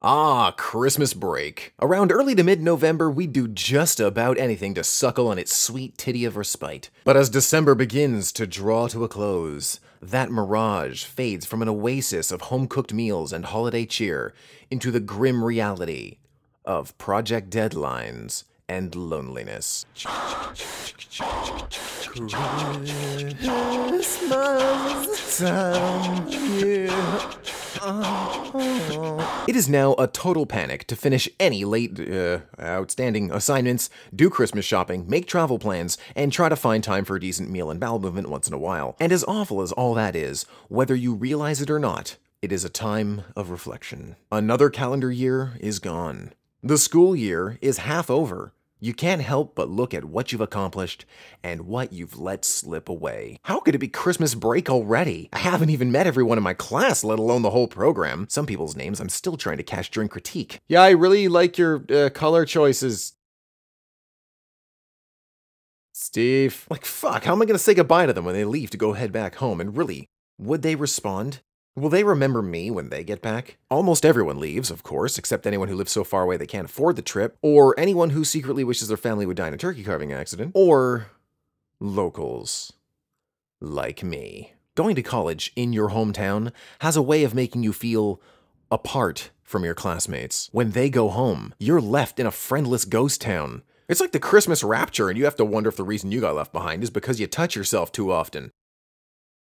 Ah, Christmas break. Around early to mid-November, we do just about anything to suckle on its sweet titty of respite. But as December begins to draw to a close, that mirage fades from an oasis of home-cooked meals and holiday cheer into the grim reality of project deadlines and loneliness. Christmas time, yeah. It is now a total panic to finish any late, outstanding assignments, do Christmas shopping, make travel plans, and try to find time for a decent meal and bowel movement once in a while. And as awful as all that is, whether you realize it or not, it is a time of reflection. Another calendar year is gone. The school year is half over. You can't help but look at what you've accomplished and what you've let slip away. How could it be Christmas break already? I haven't even met everyone in my class, let alone the whole program. Some people's names I'm still trying to catch during critique. Yeah, I really like your color choices, Steve. Like, fuck, how am I gonna say goodbye to them when they leave to go head back home? And really, would they respond? Will they remember me when they get back? Almost everyone leaves, of course, except anyone who lives so far away they can't afford the trip, or anyone who secretly wishes their family would die in a turkey carving accident, or locals like me. Going to college in your hometown has a way of making you feel apart from your classmates. When they go home, you're left in a friendless ghost town. It's like the Christmas rapture, and you have to wonder if the reason you got left behind is because you touch yourself too often.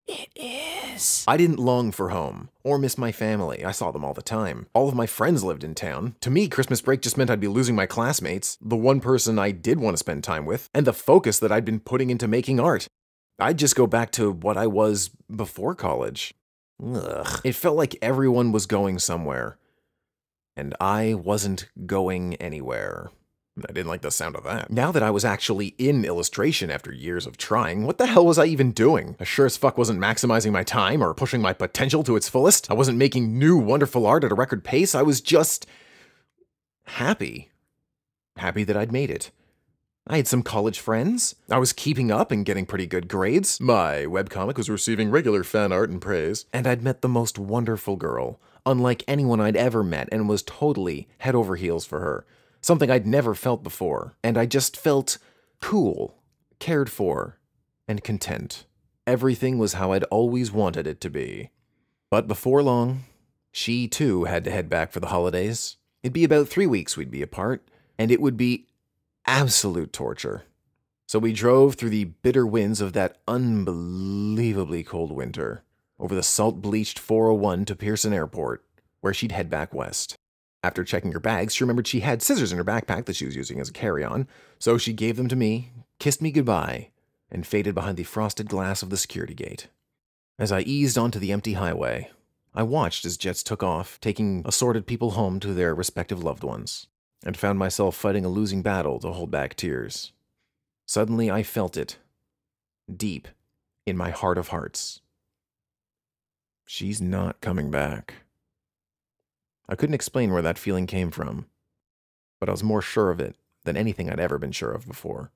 It is. I didn't long for home, or miss my family. I saw them all the time. All of my friends lived in town. To me, Christmas break just meant I'd be losing my classmates, the one person I did want to spend time with, and the focus that I'd been putting into making art. I'd just go back to what I was before college. Ugh. It felt like everyone was going somewhere, and I wasn't going anywhere. I didn't like the sound of that. Now that I was actually in illustration after years of trying, what the hell was I even doing? I sure as fuck wasn't maximizing my time or pushing my potential to its fullest. I wasn't making new, wonderful art at a record pace. I was just happy. Happy that I'd made it. I had some college friends. I was keeping up and getting pretty good grades. My webcomic was receiving regular fan art and praise. And I'd met the most wonderful girl, unlike anyone I'd ever met, and was totally head over heels for her. Something I'd never felt before, and I just felt cool, cared for, and content. Everything was how I'd always wanted it to be. But before long, she too had to head back for the holidays. It'd be about 3 weeks we'd be apart, and it would be absolute torture. So we drove through the bitter winds of that unbelievably cold winter, over the salt-bleached 401 to Pearson Airport, where she'd head back west. After checking her bags, she remembered she had scissors in her backpack that she was using as a carry-on, so she gave them to me, kissed me goodbye, and faded behind the frosted glass of the security gate. As I eased onto the empty highway, I watched as jets took off, taking assorted people home to their respective loved ones, and found myself fighting a losing battle to hold back tears. Suddenly I felt it, deep in my heart of hearts. She's not coming back. I couldn't explain where that feeling came from, but I was more sure of it than anything I'd ever been sure of before.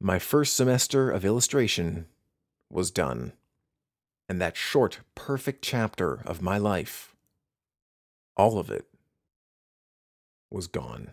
My first semester of illustration was done, and that short, perfect chapter of my life, all of it, was gone.